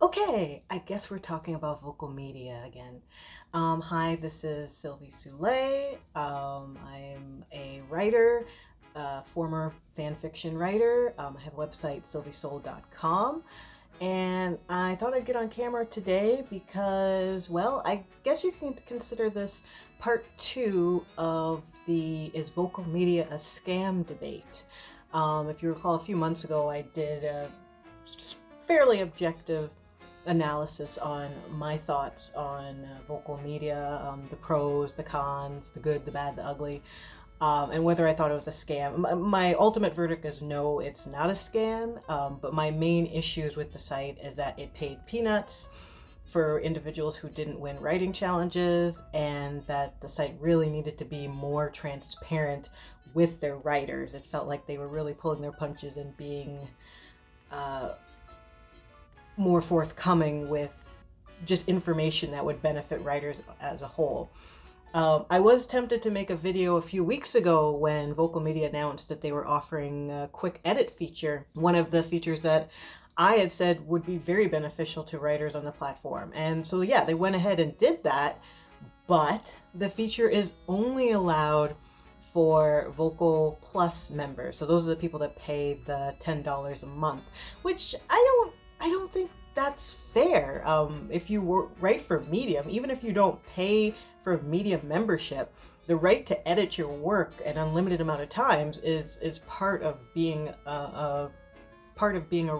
Okay, I guess we're talking about vocal media again. Hi, this is Sylvie Soul. I'm a writer, former fan fiction writer. I have a website, sylviesoul.com. And I thought I'd get on camera today because, well, I guess you can consider this part two of the Is Vocal Media a Scam debate. If you recall, a few months ago, I did a fairly objective analysis on my thoughts on vocal media, the pros, the cons, the good, the bad, the ugly, and whether I thought it was a scam. My ultimate verdict is no, it's not a scam, but my main issues with the site is that it paid peanuts for individuals who didn't win writing challenges, and that the site really needed to be more transparent with their writers. It felt like they were really pulling their punches and being more forthcoming with just information that would benefit writers as a whole. I was tempted to make a video a few weeks ago when Vocal Media announced that they were offering a quick edit feature, one of the features that I had said would be very beneficial to writers on the platform. And so yeah, they went ahead and did that, but the feature is only allowed for Vocal Plus members. So those are the people that pay the $10 a month, which I don't think that's fair. If you write for Medium, even if you don't pay for Medium membership, the right to edit your work an unlimited amount of times is part of being a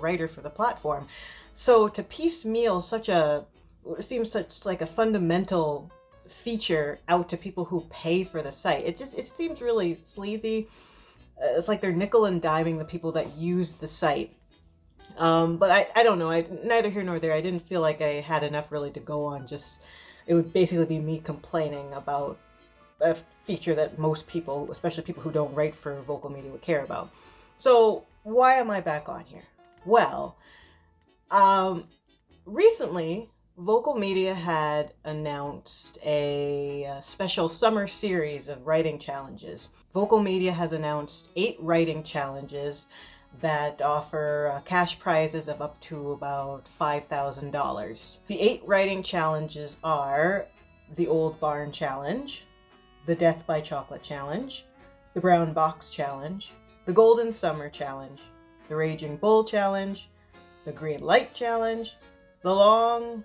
writer for the platform. So to piecemeal seems such like a fundamental feature out to people who pay for the site, it seems really sleazy. It's like they're nickel and diming the people that use the site. But I don't know. Neither here nor there. I didn't feel like I had enough really to go on. It would basically be me complaining about a feature that most people, especially people who don't write for Vocal Media, would care about. So why am I back on here? Well, recently Vocal Media had announced a special summer series of writing challenges. Vocal Media has announced 8 writing challenges that offer cash prizes of up to about $5,000. The 8 writing challenges are the Old Barn Challenge, the Death by Chocolate Challenge, the Brown Box Challenge, the Golden Summer Challenge, the Raging Bull Challenge, the Green Light Challenge, the Long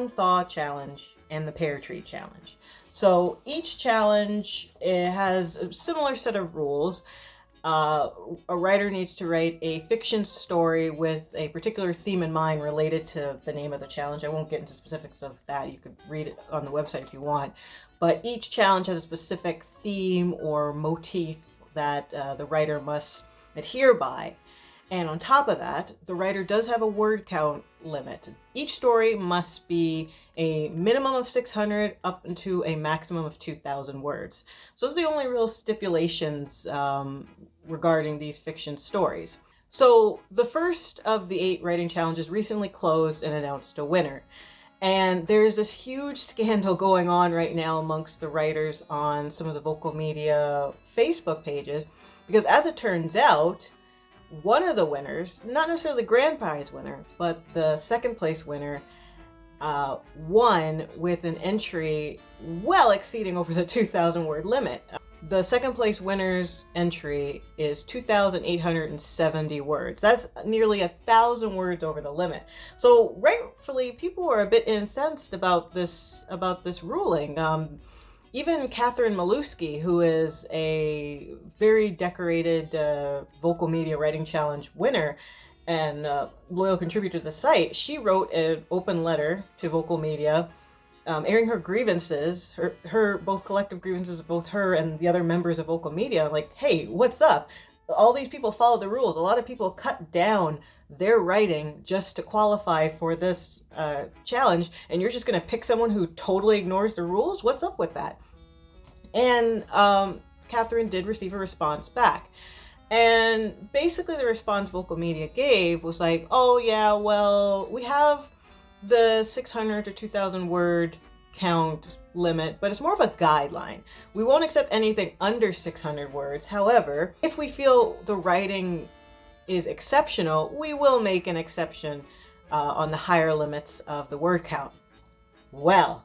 Thaw Challenge, and the Pear Tree Challenge. So each challenge has a similar set of rules. A writer needs to write a fiction story with a particular theme in mind related to the name of the challenge. I won't get into specifics of that. You could read it on the website if you want. But each challenge has a specific theme or motif that the writer must adhere by. And on top of that, the writer does have a word count limit. Each story must be a minimum of 600 up into a maximum of 2,000 words. So those are the only real stipulations regarding these fiction stories. So the first of the 8 writing challenges recently closed and announced a winner. And there's this huge scandal going on right now amongst the writers on some of the Vocal Media Facebook pages, because as it turns out, one of the winners, not necessarily the grand prize winner, but the second place winner, won with an entry well exceeding over the 2,000 word limit. The second place winner's entry is 2,870 words. That's nearly 1,000 words over the limit. So rightfully, people are a bit incensed about this ruling. Even Catherine Malusky, who is a very decorated Vocal Media Writing Challenge winner and loyal contributor to the site, she wrote an open letter to Vocal Media airing her grievances, her both collective grievances of both her and the other members of Vocal Media, like, hey, what's up? All these people follow the rules. A lot of people cut down their writing just to qualify for this challenge, and you're just going to pick someone who totally ignores the rules? What's up with that? And Catherine did receive a response back. And basically the response Vocal Media gave was like, oh yeah, well, we have the 600 to 2,000 word count limit, but it's more of a guideline. We won't accept anything under 600 words. However, if we feel the writing is exceptional, we will make an exception on the higher limits of the word count. Well,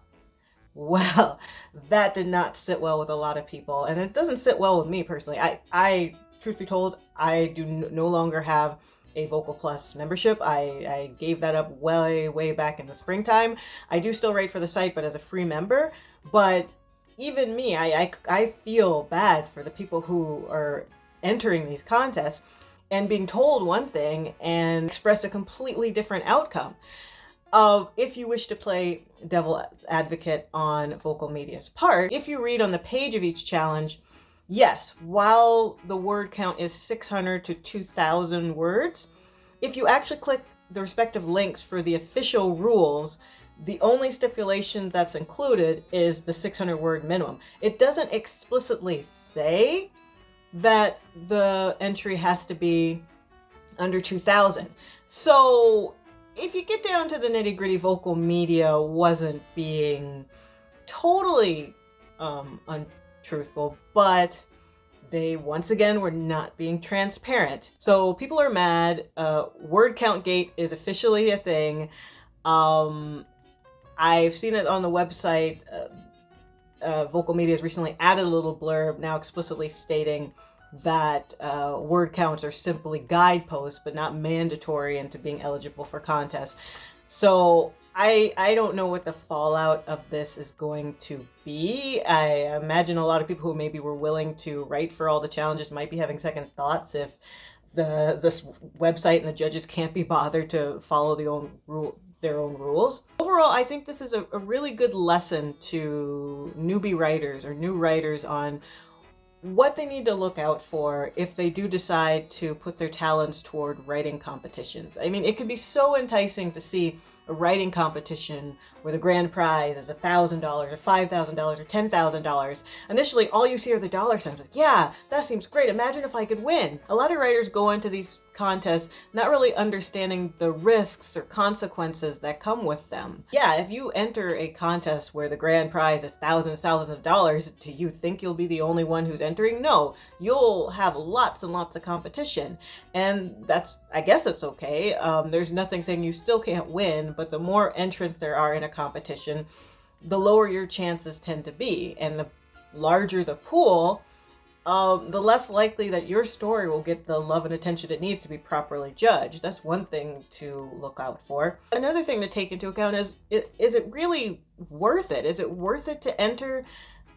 that did not sit well with a lot of people, and it doesn't sit well with me personally. I truth be told, I do no longer have a Vocal Plus membership. I gave that up way back in the springtime. I do still write for the site, but as a free member. But even me, I feel bad for the people who are entering these contests and being told one thing and expressed a completely different outcome. If you wish to play devil's advocate on Vocal Media's part, if you read on the page of each challenge, yes, while the word count is 600 to 2,000 words, if you actually click the respective links for the official rules, the only stipulation that's included is the 600 word minimum. It doesn't explicitly say that the entry has to be under 2,000. So if you get down to the nitty-gritty, Vocal Media wasn't being totally untruthful, but they once again were not being transparent. So people are mad. Word count gate is officially a thing. I've seen it on the website. Vocal Media has recently added a little blurb now explicitly stating that word counts are simply guideposts but not mandatory into being eligible for contests. So I don't know what the fallout of this is going to be. I imagine a lot of people who maybe were willing to write for all the challenges might be having second thoughts if this website and the judges can't be bothered to follow their own rules. Overall, I think this is a really good lesson to newbie writers or new writers on what they need to look out for if they do decide to put their talents toward writing competitions. I mean, it can be so enticing to see a writing competition where the grand prize is $1,000 or $5,000 or $10,000. Initially, all you see are the dollar signs. Like, yeah, that seems great. Imagine if I could win. A lot of writers go into these contests not really understanding the risks or consequences that come with them. Yeah, if you enter a contest where the grand prize is thousands of dollars, do you think you'll be the only one who's entering? No, you'll have lots and lots of competition, and I guess it's okay. There's nothing saying you still can't win, but the more entrants there are in a competition, the lower your chances tend to be, and the larger the pool, the less likely that your story will get the love and attention it needs to be properly judged. That's one thing to look out for. Another thing to take into account is it really worth it? Is it worth it to enter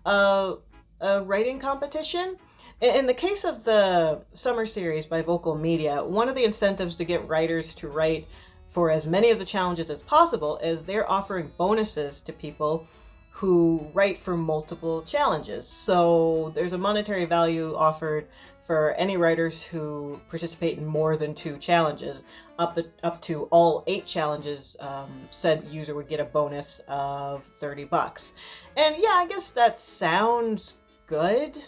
a writing competition? In the case of the summer series by Vocal Media, one of the incentives to get writers to write for as many of the challenges as possible is they're offering bonuses to people who write for multiple challenges. So there's a monetary value offered for any writers who participate in more than 2 challenges. Up to all 8 challenges, said user would get a bonus of $30. And yeah, I guess that sounds good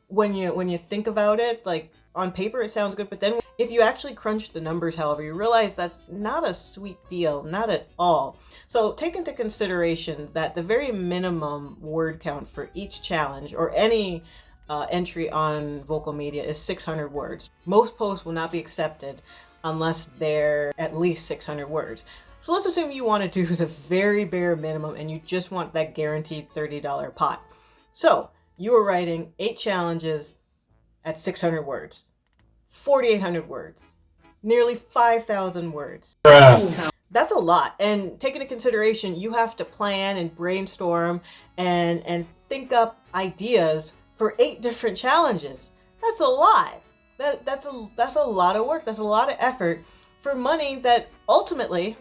when you think about it. Like, on paper it sounds good, but then if you actually crunch the numbers, however, you realize that's not a sweet deal, not at all. So take into consideration that the very minimum word count for each challenge or any entry on Vocal Media is 600 words. Most posts will not be accepted unless they're at least 600 words. So let's assume you want to do the very bare minimum and you just want that guaranteed $30 pot. So you are writing 8 challenges at 600 words, 4,800 words, nearly 5,000 words. That's a lot. And take into consideration, you have to plan and brainstorm and think up ideas for 8 different challenges. That's a lot. That's a lot of work. That's a lot of effort for money that ultimately,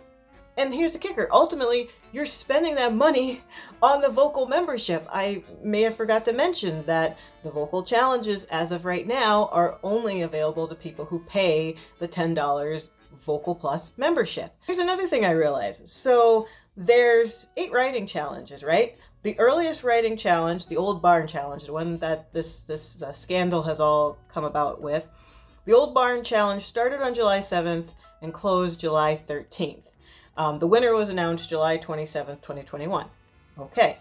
and here's the kicker, ultimately you're spending that money on the Vocal membership. I may have forgot to mention that the Vocal challenges as of right now are only available to people who pay the $10 Vocal Plus membership. Here's another thing I realized. So there's 8 writing challenges, right? The earliest writing challenge, the Old Barn Challenge, the one that this scandal has all come about with, the Old Barn Challenge started on July 7th and closed July 13th. The winner was announced July 27th, 2021. Okay.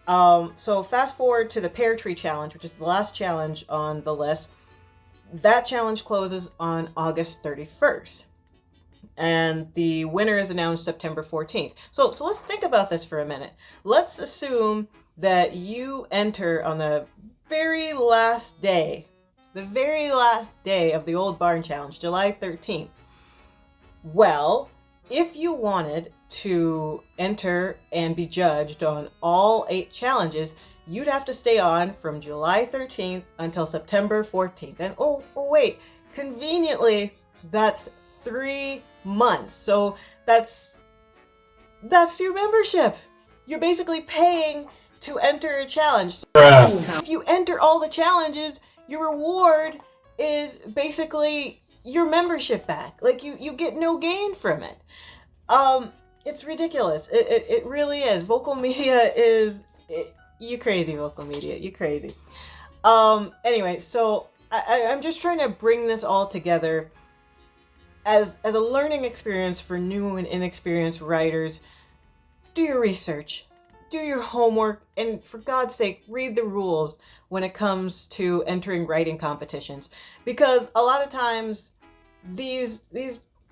So fast forward to the Pear Tree Challenge, which is the last challenge on the list. That challenge closes on August 31st. And the winner is announced September 14th. So let's think about this for a minute. Let's assume that you enter on the very last day of the Old Barn Challenge, July 13th. Well, if you wanted to enter and be judged on all 8 challenges, you'd have to stay on from July 13th until September 14th. And oh wait, conveniently, that's 3 months. So that's your membership. You're basically paying to enter a challenge. If you enter all the challenges, your reward is basically your membership back. Like you get no gain from it. It's ridiculous. It really is. Vocal Media is you crazy, Vocal Media. You crazy. Anyway, so I'm just trying to bring this all together as a learning experience for new and inexperienced writers. Do your research, do your homework, and for God's sake, read the rules when it comes to entering writing competitions. Because a lot of times, these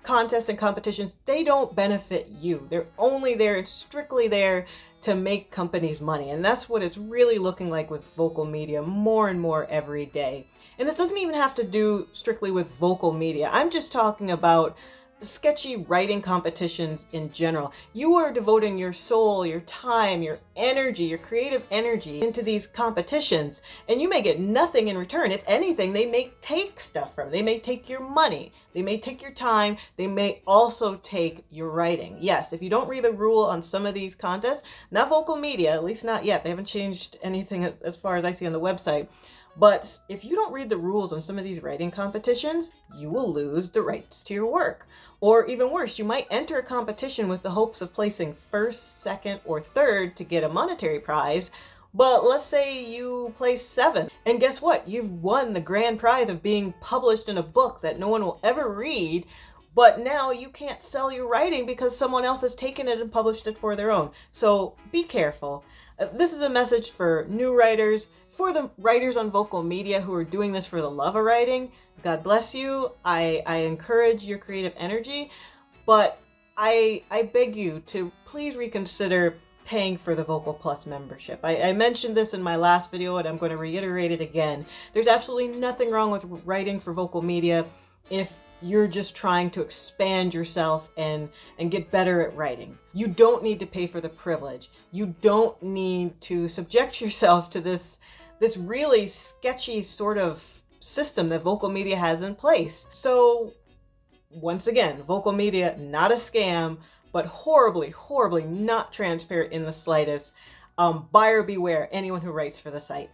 contests and competitions, they don't benefit you. They're only there, strictly there to make companies money. And that's what it's really looking like with Vocal Media more and more every day. And this doesn't even have to do strictly with Vocal Media. I'm just talking about sketchy writing competitions in general. You are devoting your soul, your time, your energy, your creative energy into these competitions, and you may get nothing in return. If anything, they may take stuff from it. They may take your money. They may take your time. They may also take your writing. Yes, if you don't read the rule on some of these contests, not Vocal Media, at least not yet. They haven't changed anything as far as I see on the website. But if you don't read the rules on some of these writing competitions, you will lose the rights to your work. Or even worse, you might enter a competition with the hopes of placing first, second, or third to get a monetary prize. But let's say you place 7th, and guess what? You've won the grand prize of being published in a book that no one will ever read, but now you can't sell your writing because someone else has taken it and published it for their own. So be careful. This is a message for new writers, for the writers on Vocal Media who are doing this for the love of writing. God bless you. I encourage your creative energy, but I beg you to please reconsider paying for the Vocal Plus membership. I mentioned this in my last video, and I'm going to reiterate it again. There's absolutely nothing wrong with writing for Vocal Media if you're just trying to expand yourself and get better at writing. You don't need to pay for the privilege. You don't need to subject yourself to this really sketchy sort of system that Vocal Media has in place. So once again, Vocal Media, not a scam, but horribly, horribly not transparent in the slightest. Buyer beware, anyone who writes for the site.